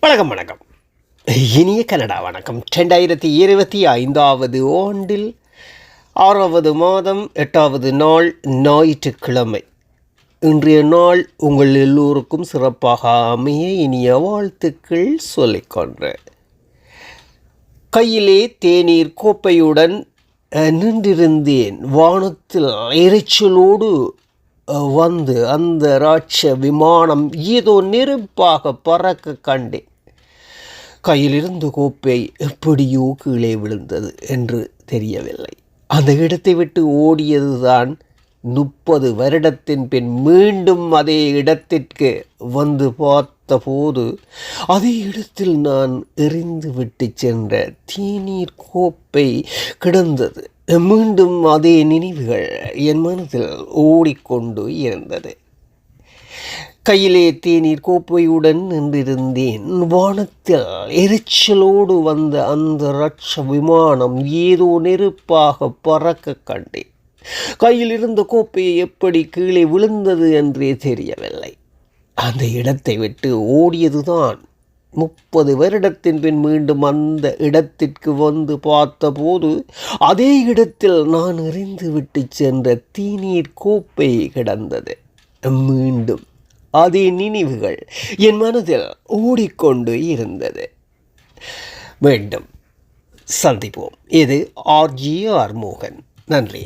வணக்கம் வணக்கம். இனிய கனடா வணக்கம். 2025 ஆண்டில் 6வது மாதம் 8வது நாள் ஞாயிற்றுக்கிழமை. இன்றைய நாள் உங்கள் எல்லோருக்கும் சிறப்பாக அமைய இனிய வாழ்த்துக்கள் சொல்லிக்கொண்டேன். கையிலே தேநீர் கோப்பையுடன் நின்றிருந்தேன். வானத்தில் இரைச்சலோடு வந்து அந்த ராட்ச விமானம் ஏதோ நெருப்பாக பறக்க கண்டேன். கையிலிருந்து கோப்பை எப்படியோ கீழே விழுந்தது என்று தெரியவில்லை. அந்த இடத்தை விட்டு ஓடியதுதான். 30 வருடத்தின் பின் மீண்டும் அதே இடத்திற்கு வந்து பார்த்தபோது அதே இடத்தில் நான் எறிந்து விட்டு சென்ற தேநீர் கோப்பை கிடந்தது. மீண்டும் அதே நினைவுகள் என் மனதில் ஓடிக்கொண்டு இருந்தது. கையிலே தேநீர் கோப்பையுடன் நின்றிருந்தேன். வானத்தில் எரிச்சலோடு வந்த அந்த ராட்ச விமானம் ஏதோ நெருப்பாக பறக்க கண்டேன். கையில் இருந்த கோப்பையை எப்படி கீழே விழுந்தது என்றே தெரியவில்லை. அந்த இடத்தை விட்டு ஓடியதுதான். 30 வருடத்தின் பின் மீண்டும் அந்த இடத்திற்கு வந்து பார்த்தபோது அதே இடத்தில் நான் எறிந்து விட்டு சென்ற தேநீர் கோப்பை கிடந்தது. மீண்டும் அதே நினைவுகள் என் மனதில் ஓடிக்கொண்டு இருந்தது. மீண்டும் சந்திப்போம். இது RG ஆர்மோகன். நன்றி.